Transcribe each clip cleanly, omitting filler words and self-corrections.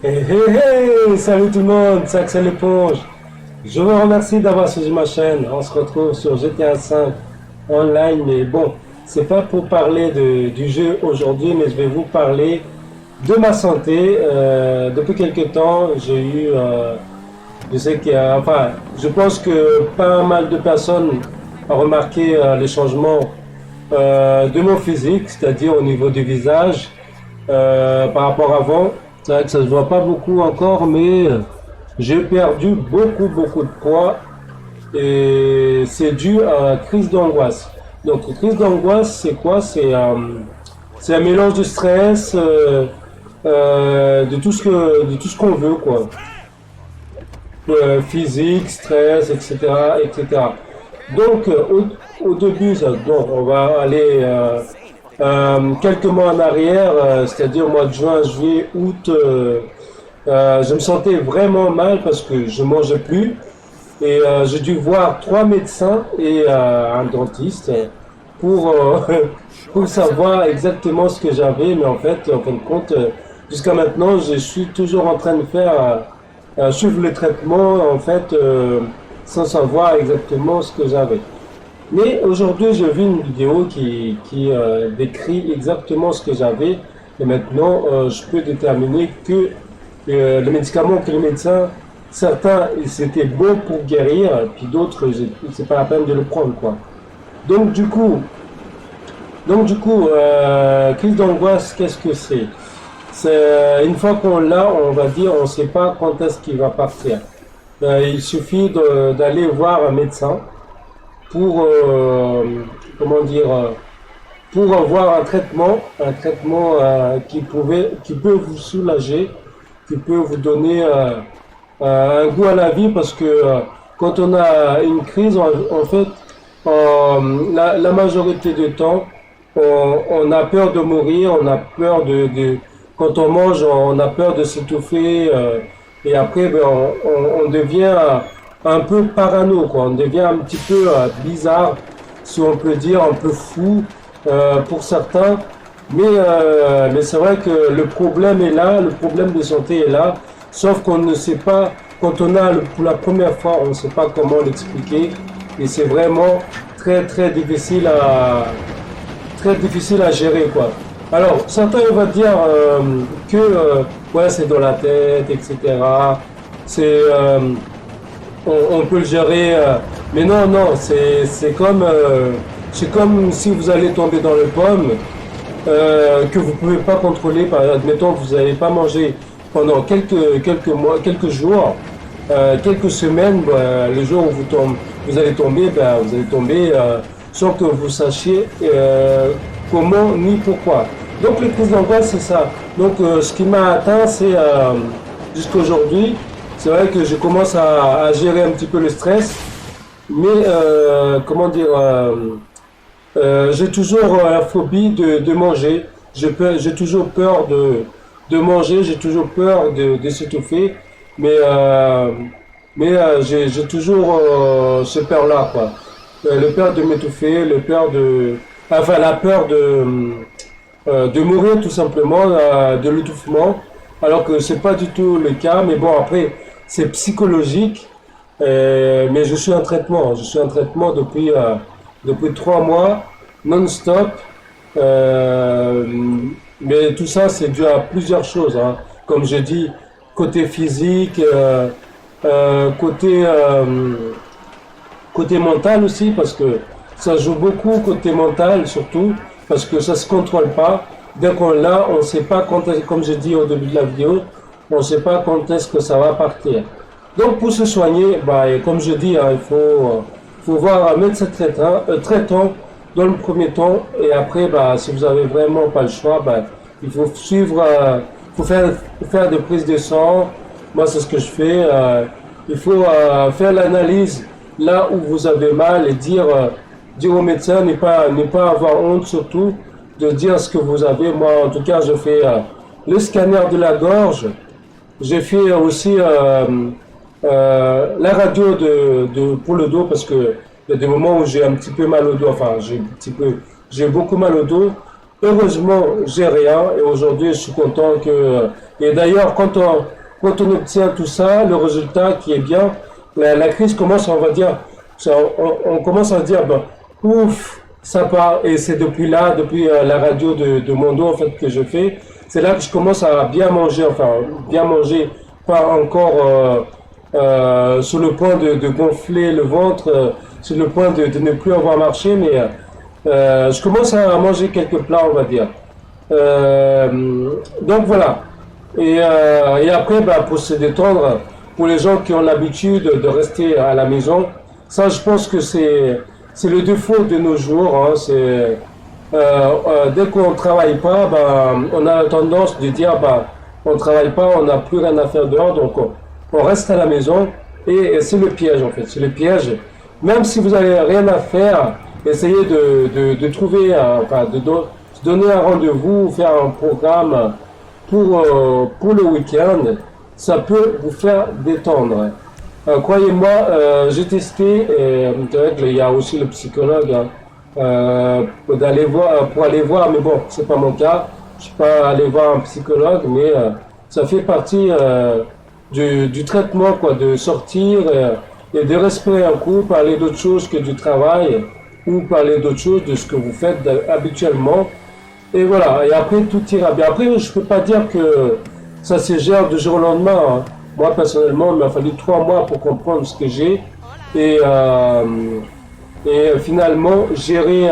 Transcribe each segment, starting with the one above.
Hey, hey, hey, salut tout le monde, c'est Axel L'éponge. Je vous remercie d'avoir suivi ma chaîne. On se retrouve sur GTA 5 online, mais bon, c'est pas pour parler du jeu aujourd'hui, mais je vais vous parler de ma santé. Depuis quelques temps, j'ai eu, je sais qu'il y a, enfin, je pense que pas mal de personnes ont remarqué les changements de mon physique, c'est-à-dire au niveau du visage par rapport à avant. C'est vrai que ça se voit pas beaucoup encore, mais j'ai perdu beaucoup de poids et c'est dû à une crise d'angoisse. Donc, crise d'angoisse, c'est quoi? C'est un mélange de stress, de tout ce qu'on veut, quoi. Physique, stress, etc., etc. Donc, au début, donc, on va aller quelques mois en arrière, c'est-à-dire mois de juin, juillet, août. Je me sentais vraiment mal parce que je mangeais plus et j'ai dû voir trois médecins et un dentiste pour pour savoir exactement ce que j'avais. Mais en fin de compte, jusqu'à maintenant, je suis toujours en train de faire suivre le traitement en fait sans savoir exactement ce que j'avais. Mais aujourd'hui, j'ai vu une vidéo qui décrit exactement ce que j'avais. Et maintenant, je peux déterminer que les médicaments que les médecins, certains, c'était bon pour guérir, puis d'autres, c'est pas la peine de le prendre, quoi. Donc, du coup, crise d'angoisse, qu'est-ce que c'est? C'est une fois qu'on l'a, on va dire, on ne sait pas quand est-ce qu'il va partir. Il suffit d'aller voir un médecin pour comment dire pour avoir un traitement qui peut vous soulager, qui peut vous donner un goût à la vie parce que quand on a une crise, en fait, la majorité du temps, on a peur de mourir, on a peur quand on mange, on a peur de s'étouffer et après, ben, on devient un peu parano, quoi. On devient un petit peu bizarre, si on peut dire, un peu fou pour certains. Mais c'est vrai que le problème est là, le problème de santé est là, sauf qu'on ne sait pas, quand on a pour la première fois, on ne sait pas comment l'expliquer. Et c'est vraiment très difficile à gérer, quoi. Alors, certains vont dire que ouais, c'est dans la tête, etc. C'est, on peut le gérer, mais non, non, c'est comme si vous allez tomber dans le pomme que vous pouvez pas contrôler. Admettons que vous n'avez pas mangé pendant quelques mois, quelques jours, quelques semaines, ben, le jour où vous allez tomber, ben, vous allez tomber sans que vous sachiez comment ni pourquoi. Donc les crises d'angoisse, c'est ça. Donc ce qui m'a atteint, c'est jusqu'à aujourd'hui, c'est vrai que je commence à gérer un petit peu le stress, mais comment dire, j'ai toujours la phobie de manger. J'ai toujours peur de manger, j'ai toujours peur de s'étouffer, mais, j'ai toujours ce peur-là, quoi. Le peur de m'étouffer, enfin la peur de mourir tout simplement, de l'étouffement, alors que c'est pas du tout le cas. Mais bon, après, c'est psychologique. Mais je suis en traitement depuis 3 mois, non-stop. Euh, mais tout ça, c'est dû à plusieurs choses, hein. Comme je dis, côté physique, côté mental aussi, parce que ça joue beaucoup côté mental, surtout, parce que ça se contrôle pas. Dès qu'on l'a, on ne sait pas comme j'ai dit au début de la vidéo, on ne sait pas quand est-ce que ça va partir. Donc pour se soigner, bah, et comme je dis, hein, faut voir un médecin traitant dans le premier temps, et après, bah, si vous avez vraiment pas le choix, bah, il faut suivre, faut faire des prises de sang. Moi, c'est ce que je fais. Il faut faire l'analyse là où vous avez mal et dire au médecin, ne pas avoir honte surtout de dire ce que vous avez. Moi, en tout cas, je fais le scanner de la gorge. J'ai fait aussi la radio pour le dos parce que il y a des moments où j'ai un petit peu mal au dos. Enfin, j'ai beaucoup mal au dos. heureusement, j'ai rien et aujourd'hui, je suis content que... Et d'ailleurs, quand on obtient tout ça, le résultat qui est bien, la crise commence, on va dire, on commence à dire, ben, ouf, ça part. Et c'est depuis là, depuis la radio de Mondo, en fait, que je fais, c'est là que je commence à bien manger, enfin, bien manger, pas encore sur le point de gonfler le ventre, sur le point de ne plus avoir marché, mais je commence à manger quelques plats, on va dire. Donc voilà. Et après, bah, pour se détendre, pour les gens qui ont l'habitude de rester à la maison, ça, je pense que c'est le défaut de nos jours. Hein, dès qu'on ne travaille pas, bah, on a tendance de dire bah, on ne travaille pas, on n'a plus rien à faire dehors, donc on reste à la maison. Et c'est le piège en fait, c'est le piège. Même si vous n'avez rien à faire, essayez de trouver, enfin, de donner un rendez-vous, faire un programme pour le week-end, ça peut vous faire détendre. Croyez-moi, j'ai testé, et il y a aussi le psychologue hein, pour aller voir, mais bon, c'est pas mon cas. Je suis pas allé voir un psychologue, mais ça fait partie du traitement, quoi, de sortir et de respirer un coup, parler d'autre chose que du travail ou parler d'autre chose de ce que vous faites habituellement. Et voilà, et après tout ira bien. Après, je peux pas dire que ça se gère du jour au lendemain. Hein. Moi, personnellement, il m'a fallu 3 mois pour comprendre ce que j'ai. Et, finalement, gérer,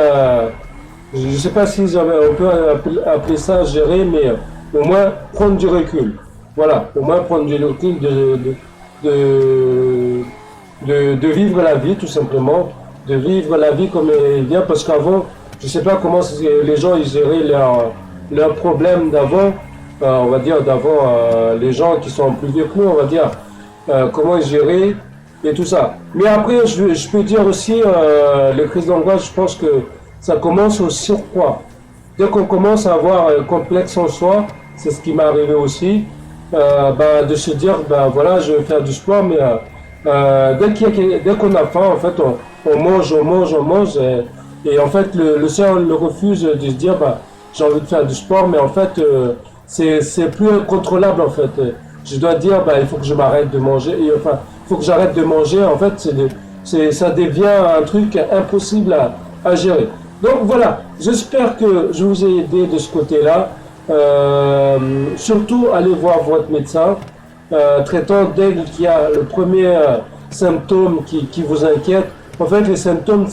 je ne sais pas si on peut appeler ça gérer, mais au moins prendre du recul. Voilà, au moins prendre du recul de vivre la vie, tout simplement. De vivre la vie comme elle vient, parce qu'avant, je ne sais pas comment les gens ils géraient leurs problèmes d'avant, on va dire d'avant, les gens qui sont plus vieux que nous, on va dire, comment ils géraient et tout ça. Mais après, je peux dire aussi, les crises d'angoisse, je pense que ça commence au surpoids. Dès qu'on commence à avoir un complexe en soi, c'est ce qui m'est arrivé aussi, de se dire, voilà, je vais faire du sport, mais dès qu'on a faim, en fait, on mange, et en fait, le cerveau le refuse de se dire, j'ai envie de faire du sport, mais en fait, c'est plus contrôlable, en fait. Je dois dire, il faut que je m'arrête de manger, et enfin, il faut que j'arrête de manger, en fait, ça devient un truc impossible à gérer. Donc voilà, j'espère que je vous ai aidé de ce côté-là. Surtout, allez voir votre médecin traitant dès qu'il y a le premier symptôme qui vous inquiète. En fait, les symptômes,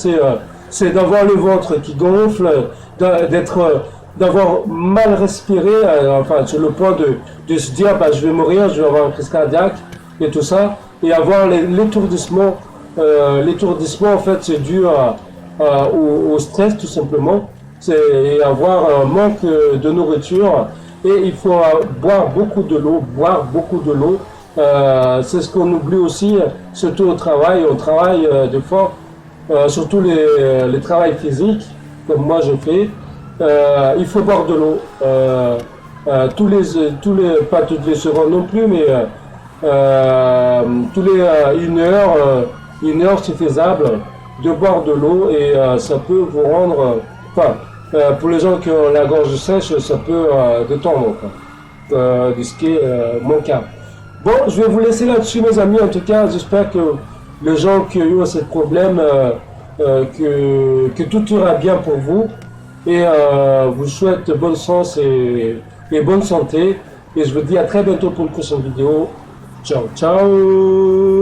c'est d'avoir le ventre qui gonfle, d'avoir mal respiré, enfin, sur le point de se dire, je vais mourir, je vais avoir une crise cardiaque et tout ça, et avoir l'étourdissement. L'étourdissement, en fait, c'est dû au stress, tout simplement. C'est avoir un manque de nourriture et il faut boire beaucoup de l'eau, c'est ce qu'on oublie aussi, surtout au travail. On travaille des fois, surtout les travails physiques, comme moi je fais. Il faut boire de l'eau. Pas toutes les secondes non plus, mais tous les 1 heure, 1 heure c'est faisable de boire de l'eau et ça peut vous rendre, pour les gens qui ont la gorge sèche, ça peut détendre, de ce qui est mon cas. Bon, je vais vous laisser là-dessus, mes amis. En tout cas, j'espère que les gens qui ont eu ce problème, que tout ira bien pour vous. Et vous souhaite bonne chance et bonne santé. Et je vous dis à très bientôt pour une prochaine vidéo. Ciao, ciao!